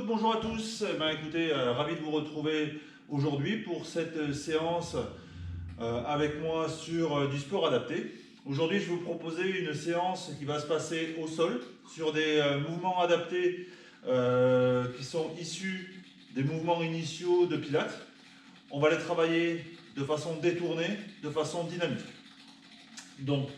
bonjour à tous. Écoutez, ravi de vous retrouver aujourd'hui pour cette séance avec moi sur du sport adapté. Aujourd'hui, je vais vous proposer une séance qui va se passer au sol sur des mouvements adaptés qui sont issus des mouvements initiaux de Pilates. On va les travailler de façon détournée, de façon dynamique. Donc,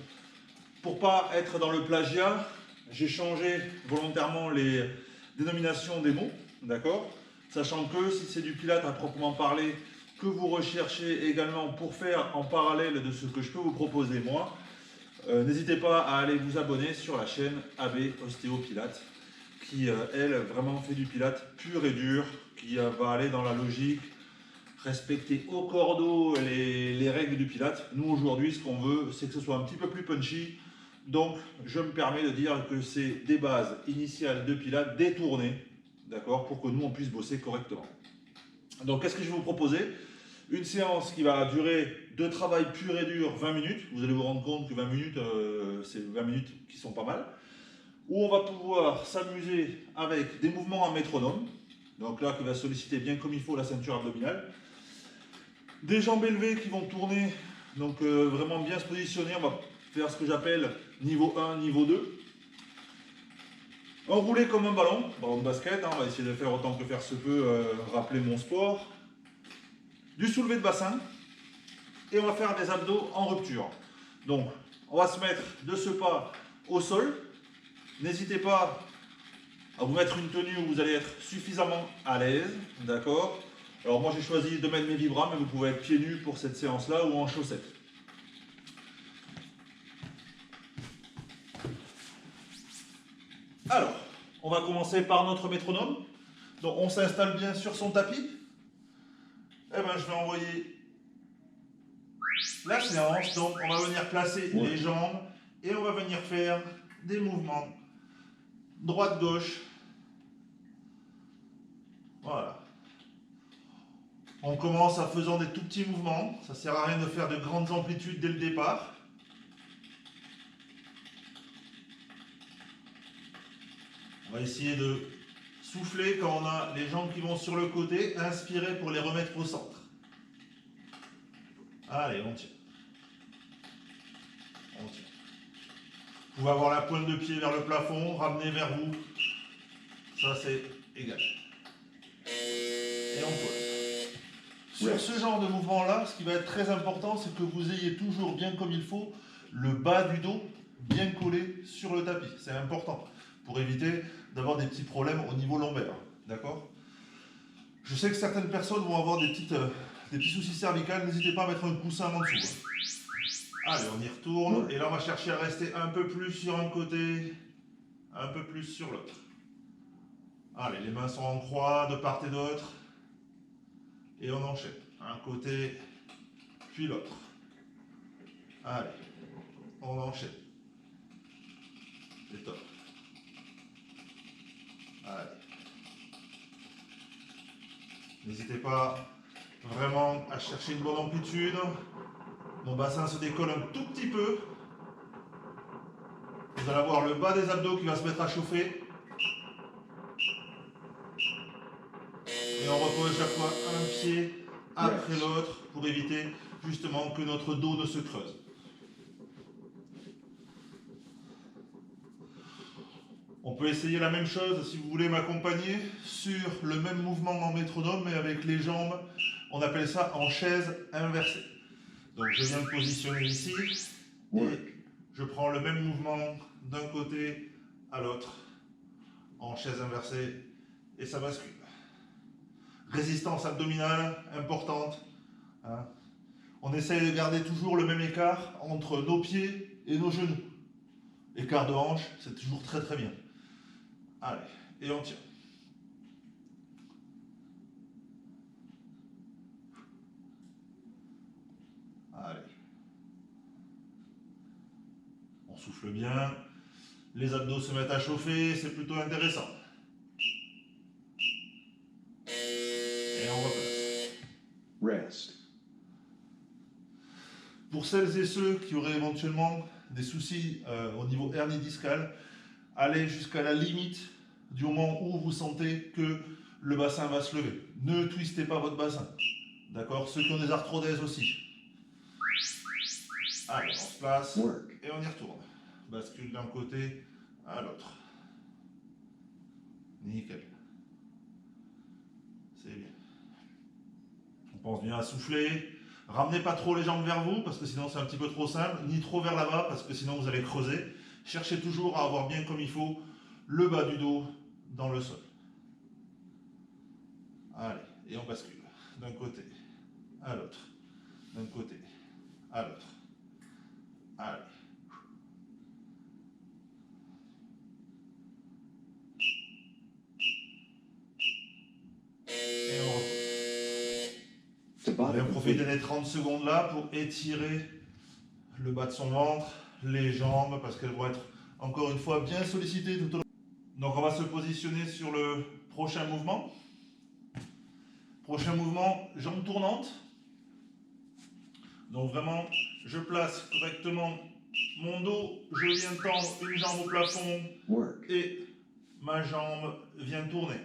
pour ne pas être dans le plagiat, j'ai changé volontairement les dénominations des mots, d'accord? Sachant que si c'est du Pilates à proprement parler, que vous recherchez également pour faire en parallèle de ce que je peux vous proposer moi, n'hésitez pas à aller vous abonner sur la chaîne AB Ostéo Pilates, qui elle vraiment fait du Pilates pur et dur, qui va aller dans la logique, respecter au cordeau les règles du Pilates. Nous aujourd'hui, ce qu'on veut, c'est que ce soit un petit peu plus punchy. Donc, je me permets de dire que c'est des bases initiales de Pilates détournées, d'accord, pour que nous, on puisse bosser correctement. Donc, qu'est-ce que je vais vous proposer? Une séance qui va durer de travail pur et dur 20 minutes. Vous allez vous rendre compte que 20 minutes, c'est 20 minutes qui sont pas mal. Où on va pouvoir s'amuser avec des mouvements en métronome. Donc là, qui va solliciter bien comme il faut la ceinture abdominale. Des jambes élevées qui vont tourner, donc vraiment bien se positionner. On va faire ce que j'appelle niveau 1, niveau 2. Enrouler comme un ballon de basket, hein, on va essayer de faire autant que faire se peut, rappeler mon sport. Du soulevé de bassin. Et on va faire des abdos en rupture. Donc, on va se mettre de ce pas au sol. N'hésitez pas à vous mettre une tenue où vous allez être suffisamment à l'aise, d'accord? Alors moi j'ai choisi de mettre mes Vibram, mais vous pouvez être pieds nus pour cette séance-là ou en chaussettes. Alors, on va commencer par notre métronome. Donc on s'installe bien sur son tapis. Eh bien je vais envoyer la séance. Donc on va venir placer les jambes et on va venir faire des mouvements droite-gauche. Voilà. On commence en faisant des tout petits mouvements. Ça ne sert à rien de faire de grandes amplitudes dès le départ. On va essayer de souffler quand on a les jambes qui vont sur le côté. Inspirer pour les remettre au centre. Allez, on tient. On tient. Vous pouvez avoir la pointe de pied vers le plafond, ramener vers vous. Ça, c'est égal. Et on pose. Sur ce genre de mouvement-là, ce qui va être très important, c'est que vous ayez toujours bien comme il faut le bas du dos bien collé sur le tapis. C'est important pour éviter d'avoir des petits problèmes au niveau lombaire. D'accord? Je sais que certaines personnes vont avoir des petits soucis cervicaux. N'hésitez pas à mettre un coussin en dessous. Allez, on y retourne. Et là, on va chercher à rester un peu plus sur un côté, un peu plus sur l'autre. Allez, les mains sont en croix de part et d'autre. Et on enchaîne. Un côté, puis l'autre. Allez, on enchaîne. C'est top. Allez. N'hésitez pas vraiment à chercher une bonne amplitude. Mon bassin se décolle un tout petit peu. Vous allez avoir le bas des abdos qui va se mettre à chauffer. Et on repose chaque fois un pied après l'autre pour éviter justement que notre dos ne se creuse. On peut essayer la même chose si vous voulez m'accompagner sur le même mouvement en métronome mais avec les jambes, on appelle ça en chaise inversée. Donc je viens me positionner ici et je prends le même mouvement d'un côté à l'autre en chaise inversée et ça bascule. Résistance abdominale importante. Hein. On essaye de garder toujours le même écart entre nos pieds et nos genoux. Écart de hanche, c'est toujours très très bien. Allez, et on tient. Allez. On souffle bien. Les abdos se mettent à chauffer, c'est plutôt intéressant. Et on repasse. Rest. Pour celles et ceux qui auraient éventuellement des soucis au niveau hernie discale, allez jusqu'à la limite du moment où vous sentez que le bassin va se lever. Ne twistez pas votre bassin. D'accord? Ceux qui ont des arthrodèses aussi. Allez, on se place et on y retourne. Bascule d'un côté à l'autre. Nickel. C'est bien. On pense bien à souffler. Ramenez pas trop les jambes vers vous parce que sinon c'est un petit peu trop simple. Ni trop vers là-bas parce que sinon vous allez creuser. Cherchez toujours à avoir bien comme il faut le bas du dos dans le sol. Allez, et on bascule d'un côté à l'autre. D'un côté à l'autre. Allez. Et on retourne. On va profiter des 30 secondes là pour étirer le bas de son ventre, les jambes, parce qu'elles vont être encore une fois bien sollicitées tout au long. Donc on va se positionner sur le prochain mouvement. Prochain mouvement, jambes tournantes. Donc vraiment, je place correctement mon dos, je viens tendre une jambe au plafond et ma jambe vient tourner.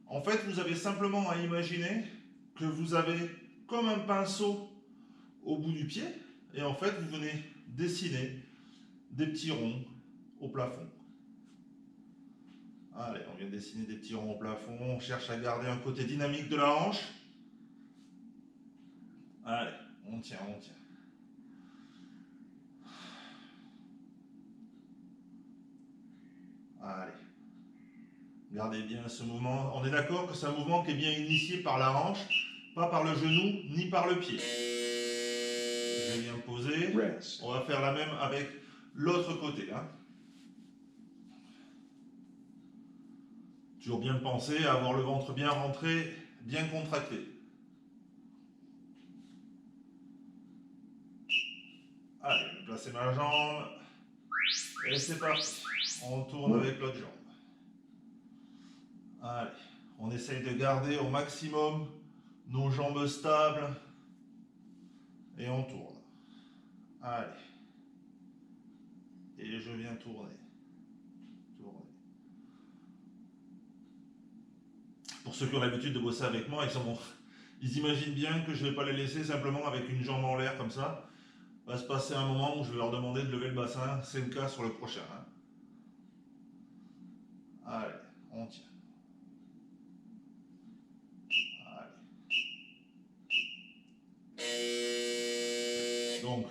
En fait, vous avez simplement à imaginer que vous avez comme un pinceau au bout du pied et en fait, vous venez dessiner des petits ronds au plafond. Allez, on vient dessiner des petits ronds au plafond, on cherche à garder un côté dynamique de la hanche. Allez, on tient, on tient. Allez. Gardez bien ce mouvement. On est d'accord que c'est un mouvement qui est bien initié par la hanche, pas par le genou, ni par le pied. Je viens poser. On va faire la même avec l'autre côté. Hein. Toujours bien penser à avoir le ventre bien rentré, bien contracté. Allez, je vais placer ma jambe. Et c'est parti. On tourne avec l'autre jambe. Allez, on essaye de garder au maximum nos jambes stables. Et on tourne. Allez. Et je viens tourner. Tourner. Pour ceux qui ont l'habitude de bosser avec moi, ils imaginent bien que je ne vais pas les laisser simplement avec une jambe en l'air comme ça. Il va se passer un moment où je vais leur demander de lever le bassin. C'est le cas sur le prochain. Hein. Allez, on tient. Allez. Donc,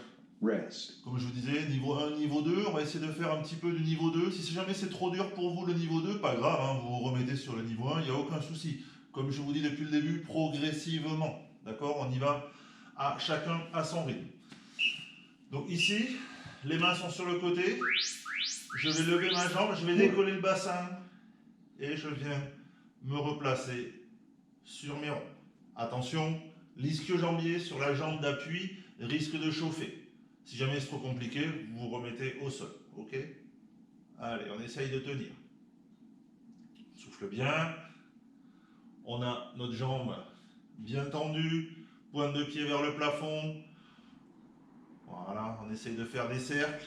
comme je vous disais, niveau 1, niveau 2, on va essayer de faire un petit peu du niveau 2. Si jamais c'est trop dur pour vous le niveau 2, pas grave, hein, vous vous remettez sur le niveau 1, il n'y a aucun souci. Comme je vous dis depuis le début, progressivement. D'accord? On y va à chacun à son rythme. Donc ici, les mains sont sur le côté. Je vais lever ma jambe, je vais décoller le bassin. Et je viens me replacer sur mes ronds. Attention, l'ischio-jambier sur la jambe d'appui risque de chauffer. Si jamais c'est trop compliqué, vous vous remettez au sol. Ok? Allez, on essaye de tenir. On souffle bien. On a notre jambe bien tendue. Pointe de pied vers le plafond. Voilà, on essaye de faire des cercles.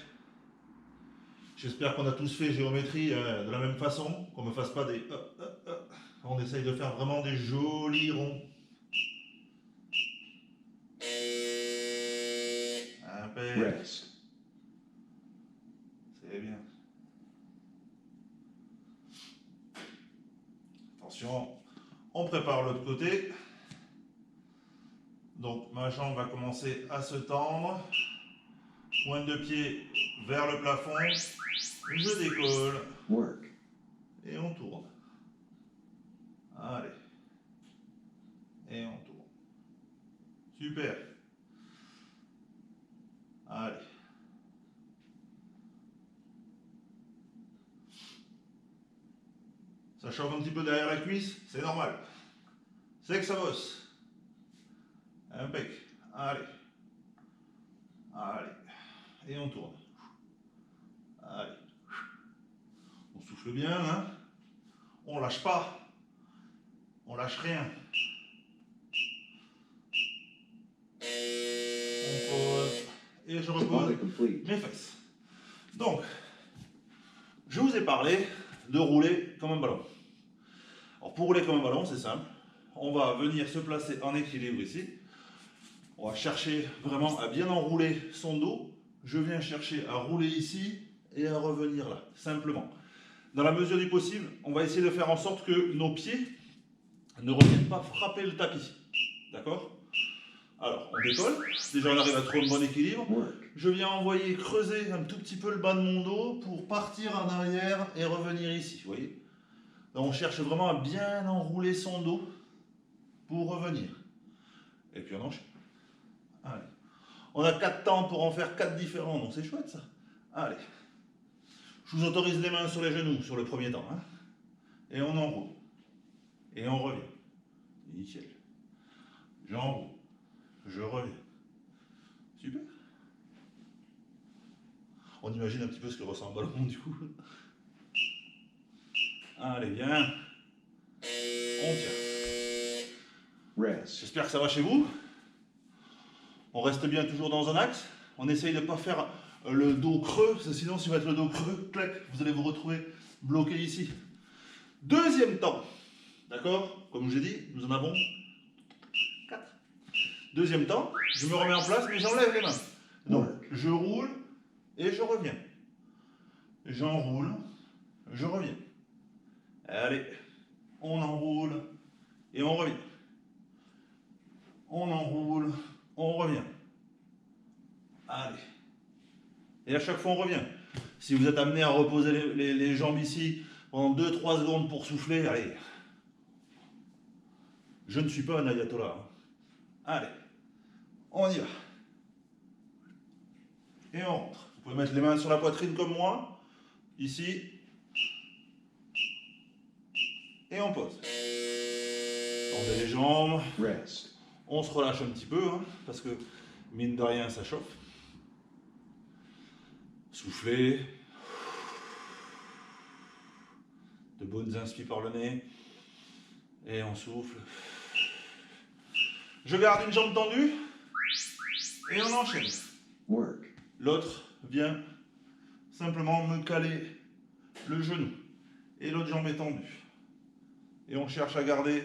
J'espère qu'on a tous fait géométrie de la même façon, qu'on ne me fasse pas des... On essaye de faire vraiment des jolis ronds. Impec. C'est bien. Attention, on prépare l'autre côté. Donc ma jambe va commencer à se tendre. Pointe de pied vers le plafond. Je décolle. Et on tourne. Allez. Et on tourne. Super. Allez. Ça chauffe un petit peu derrière la cuisse, c'est normal. C'est que ça bosse. Impec. Allez. Allez. Et on tourne. Allez. On souffle bien, hein. On lâche pas. On lâche rien. On pose. Et je repose mes fesses. Donc, je vous ai parlé de rouler comme un ballon. Alors pour rouler comme un ballon, c'est simple. On va venir se placer en équilibre ici. On va chercher vraiment à bien enrouler son dos. Je viens chercher à rouler ici et à revenir là, simplement. Dans la mesure du possible, on va essayer de faire en sorte que nos pieds ne reviennent pas frapper le tapis. D'accord? Alors, on décolle. Déjà, on arrive à trouver un bon équilibre. Je viens envoyer creuser un tout petit peu le bas de mon dos pour partir en arrière et revenir ici. Vous voyez? Donc, on cherche vraiment à bien enrouler son dos pour revenir. Et puis, on enchaîne. Allez. On a 4 temps pour en faire 4 différents, donc c'est chouette ça. Allez. Je vous autorise les mains sur les genoux sur le premier temps. Hein. Et on enroule. Et on revient. Nickel. J'enroule. Je reviens. Super. On imagine un petit peu ce que ressent un ballon du coup. Allez, bien. On tient. J'espère que ça va chez vous. On reste bien toujours dans un axe. On essaye de ne pas faire le dos creux, parce que sinon si vous faites le dos creux, clac, vous allez vous retrouver bloqué ici. Deuxième temps. D'accord? Comme je l'ai dit, nous en avons 4. Deuxième temps, je me remets en place, mais j'enlève les mains. Donc, je roule et je reviens. J'enroule, je reviens. Allez, on enroule et on revient. On enroule, on revient. Allez. Et à chaque fois, on revient. Si vous êtes amené à reposer les jambes ici pendant 2-3 secondes pour souffler, allez. Je ne suis pas un ayatollah. Hein. Allez, on y va. Et on rentre. Vous pouvez mettre les mains sur la poitrine comme moi. Ici. Et on pose. On met les jambes. On se relâche un petit peu, hein, parce que mine de rien, ça chauffe. Soufflez. De bonnes inspires par le nez. Et on souffle. Je garde une jambe tendue. Et on enchaîne. L'autre vient simplement me caler le genou. Et l'autre jambe est tendue. Et on cherche à garder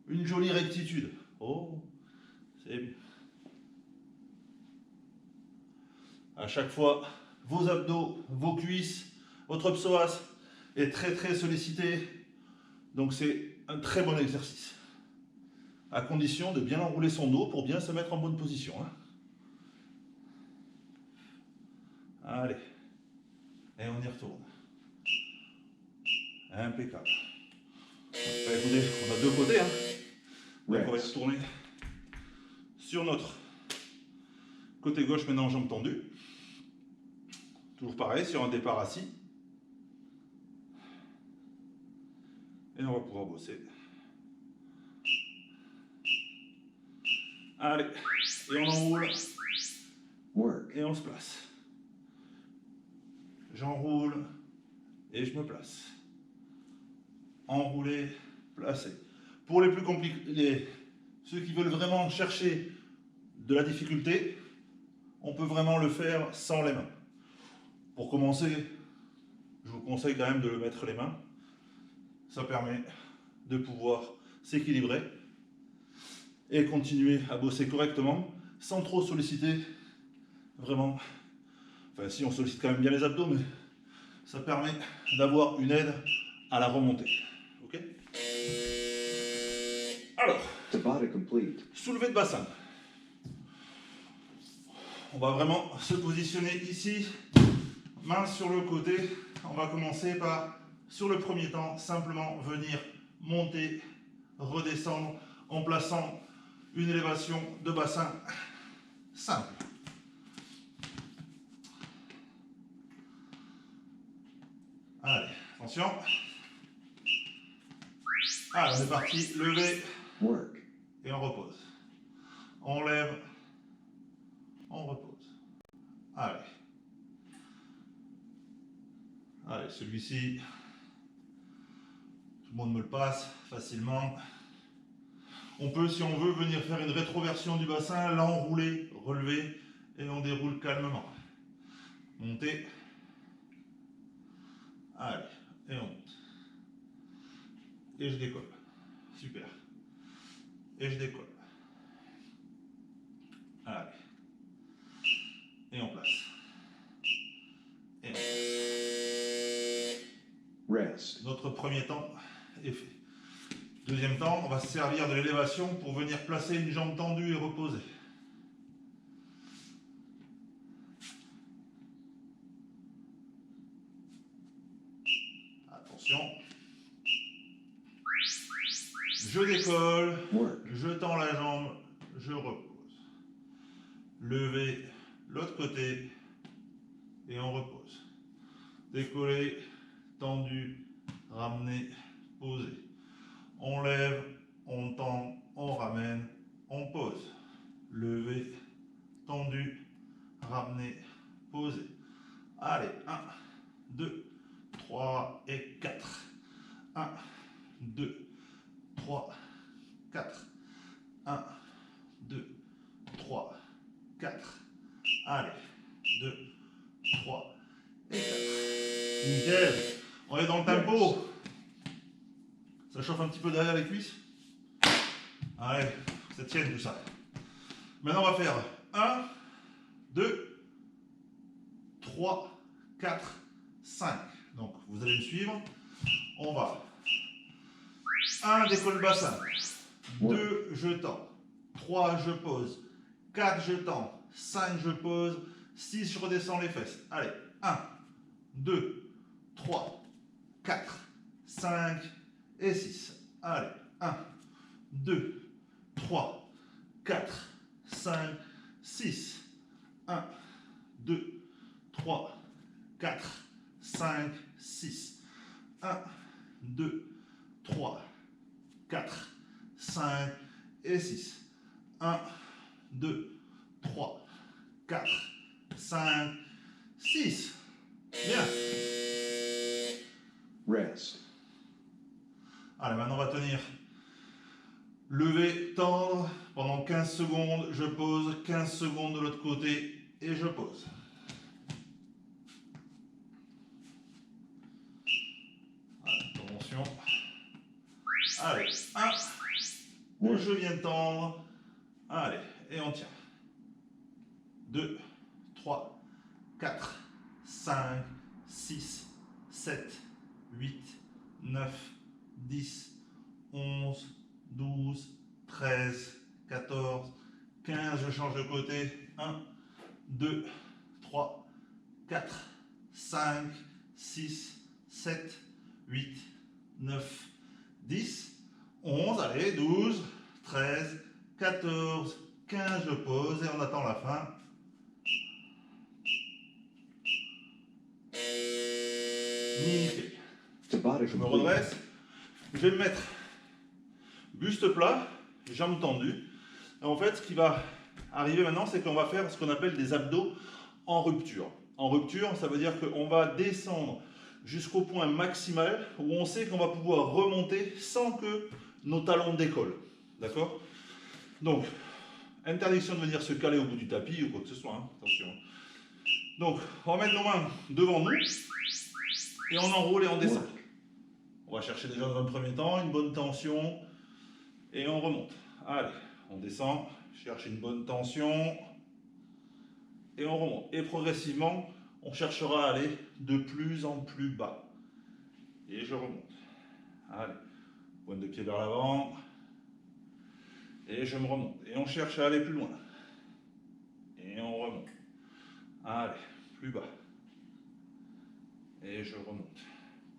une jolie rectitude. Oh, c'est bien. À chaque fois, vos abdos, vos cuisses, votre psoas est très sollicité. Donc c'est un très bon exercice. À condition de bien enrouler son dos pour bien se mettre en bonne position. Hein. Allez. Et on y retourne. Impeccable. Bah, écoutez, on a deux côtés. Hein. Donc on va y retourner sur notre côté gauche maintenant, jambes tendues. Toujours pareil, sur un départ assis. Et on va pouvoir bosser. Allez, et on enroule. Et on se place. J'enroule et je me place. Enrouler, placer. Pour les plus compliqués, ceux qui veulent vraiment chercher de la difficulté, on peut vraiment le faire sans les mains. Pour commencer, je vous conseille quand même de le mettre les mains. Ça permet de pouvoir s'équilibrer et continuer à bosser correctement sans trop solliciter vraiment. Enfin, si on sollicite quand même bien les abdos, mais ça permet d'avoir une aide à la remontée. Ok? Alors, soulevé de bassin. On va vraiment se positionner ici, main sur le côté. On va commencer par, sur le premier temps, simplement venir monter, redescendre en plaçant une élévation de bassin simple. Allez, attention. Allez, on est parti. Lever. Et on repose. On lève. On repose. Allez. Allez, celui-ci, tout le monde me le passe facilement. On peut, si on veut, venir faire une rétroversion du bassin, l'enrouler, relever, et on déroule calmement. Monter. Allez, et on monte. et je décolle. Super. Et je décolle. Allez. Et on place. Et on place. Rest. Notre premier temps est fait. Deuxième temps, on va se servir de l'élévation pour venir placer une jambe tendue et reposée. Attention. Je décolle, Work. je tends la jambe, je repose. Lever l'autre côté et on repose. Décoller, tendu, ramener, poser. On lève, on tend, on ramène, on pose. Lever, tendu, ramener, poser. Allez, 1, 2, 3 et 4. 1, 2, 3, 4. 1, 2, 3, 4. Allez, 2, 3 et 4. Nickel. On est dans le tempo. Ça chauffe un petit peu derrière les cuisses. Allez, ça tienne tout ça. Maintenant, on va faire 1, 2, 3, 4, 5. Donc, vous allez me suivre. On va 1, décolle le bassin. 2, je tends. 3, je pose. 4, je tends. 5, je pose. 6, je redescends les fesses. Allez, 1, 2, 3, 4, 5 et 6. Allez, 1, 2, 3, 4, 5, 6. 1, 2, 3, 4, 5, 6. 1, 2, 3, 4, 5 et 6. 1, 2, 3, 4, 5, 6. Bien. Rest. Allez, maintenant on va tenir. Lever, tendre pendant 15 secondes. Je pose 15 secondes de l'autre côté et je pose. Attention. Allez, 1. Je viens tendre. Allez, et on tient. 2, 3, 4, 5, 6, 7, 8, 9, 10, 11, 12, 13, 14, 15. Je change de côté. 1, 2, 3, 4, 5, 6, 7, 8, 9, 10, 11, allez, 12, 13, 14, 15, je pose et on attend la fin. Nickel. Je me redresse. Je vais me mettre buste plat, jambes tendues. Et en fait, ce qui va arriver maintenant, c'est qu'on va faire ce qu'on appelle des abdos en rupture. En rupture, ça veut dire qu'on va descendre jusqu'au point maximal où on sait qu'on va pouvoir remonter sans que nos talons décollent. D'accord? Donc, interdiction de venir se caler au bout du tapis ou quoi que ce soit. Hein. Attention. Donc, on va mettre nos mains devant nous et on enroule et on descend. On va chercher déjà dans un premier temps une bonne tension et on remonte. Allez, on descend, cherche une bonne tension et on remonte. Et progressivement, on cherchera à aller de plus en plus bas. Et je remonte. Allez, pointe de pied vers l'avant. Et je me remonte. Et on cherche à aller plus loin. Et on remonte. Allez, plus bas. Et je remonte.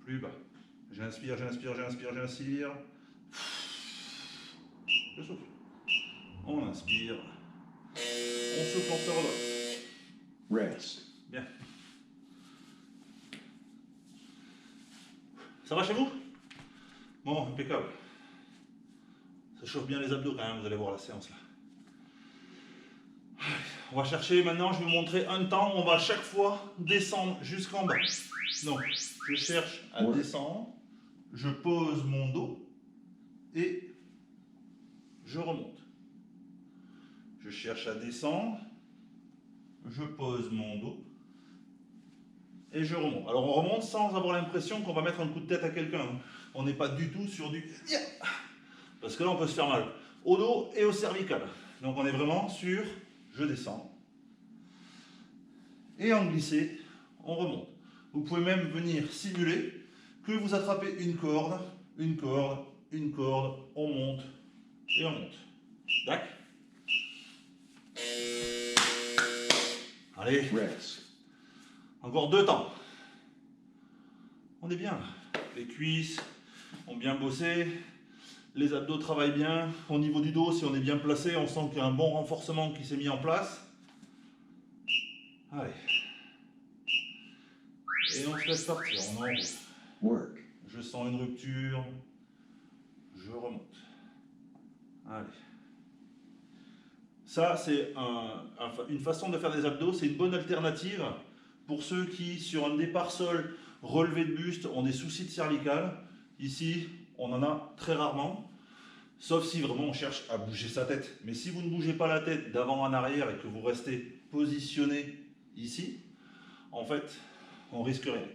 Plus bas. J'inspire, j'inspire, j'inspire, j'inspire. Je souffle. On inspire. On souffle, on se redonne. Rest. Bien. Ça va chez vous? Bon, impeccable. Ça chauffe bien les abdos quand même, vous allez voir la séance là. On va chercher maintenant, je vais vous montrer un temps où on va à chaque fois descendre jusqu'en bas. Donc, je cherche à descendre, je pose mon dos et je remonte. Je cherche à descendre, je pose mon dos et je remonte. Alors on remonte sans avoir l'impression qu'on va mettre un coup de tête à quelqu'un. On n'est pas du tout sur du... Parce que là, on peut se faire mal au dos et au cervical. Donc on est vraiment sur... Je descends. Et en glissé, on remonte. Vous pouvez même venir simuler que vous attrapez une corde, une corde, une corde, on monte et on monte. D'accord? Allez, Rest. encore 2 temps. On est bien. Les cuisses ont bien bossé. Les abdos travaillent bien. Au niveau du dos, si on est bien placé, on sent qu'il y a un bon renforcement qui s'est mis en place. Allez. Et on se laisse partir. On en route. Work. Je sens une rupture. Je remonte. Allez. Ça, c'est une façon de faire des abdos. C'est une bonne alternative pour ceux qui, sur un départ sol, relevé de buste, ont des soucis de cervical. Ici, on en a très rarement. Sauf si vraiment on cherche à bouger sa tête. Mais si vous ne bougez pas la tête d'avant en arrière et que vous restez positionné ici, en fait, on risque rien.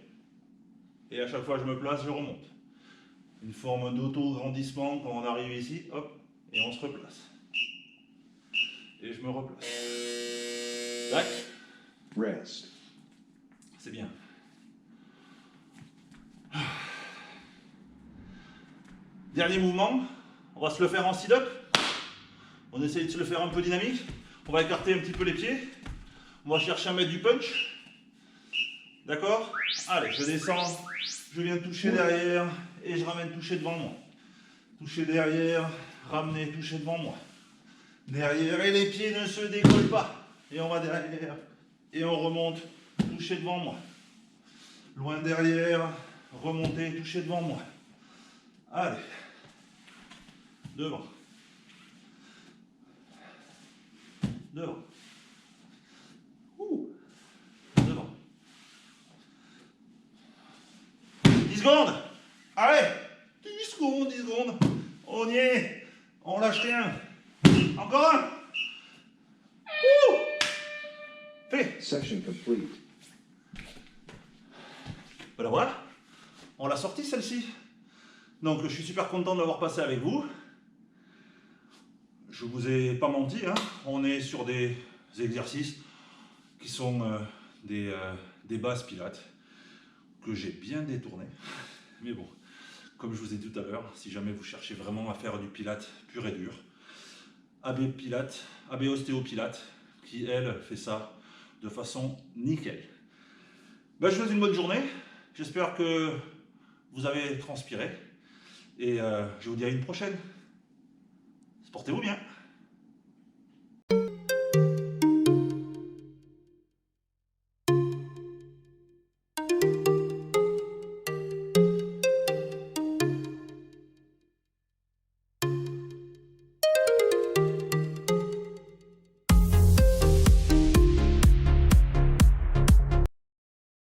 Et à chaque fois que je me place, je remonte. Une forme d'auto-grandissement quand on arrive ici, hop, et on se replace. Et je me replace. Tac. Rest. C'est bien. Dernier mouvement, on va se le faire en sit-up. On essaye de se le faire un peu dynamique. On va écarter un petit peu les pieds. On va chercher à mettre du punch. D'accord? Allez, je descends. Je viens toucher derrière et je ramène toucher devant moi. Toucher derrière, ramener, toucher devant moi. Derrière et les pieds ne se décollent pas. Et on va derrière et on remonte, toucher devant moi. Loin derrière, remonter, toucher devant moi. Allez. Devant. Devant. Devant. 10 secondes. Allez. 10 secondes, 10 secondes. On y est. On lâche rien. Encore un. Fait. Session complete. Voilà. On l'a sortie celle-ci. Donc je suis super content de l'avoir passé avec vous. Je vous ai pas menti, hein. On est sur des exercices qui sont des bases pilates que j'ai bien détournées. Mais bon, comme je vous ai dit tout à l'heure, si jamais vous cherchez vraiment à faire du pilate pur et dur, AB Pilate, AB Ostéo Pilate, qui elle fait ça de façon nickel. Ben, je vous souhaite une bonne journée. J'espère que vous avez transpiré. Et je vous dis à une prochaine. Portez-vous bien.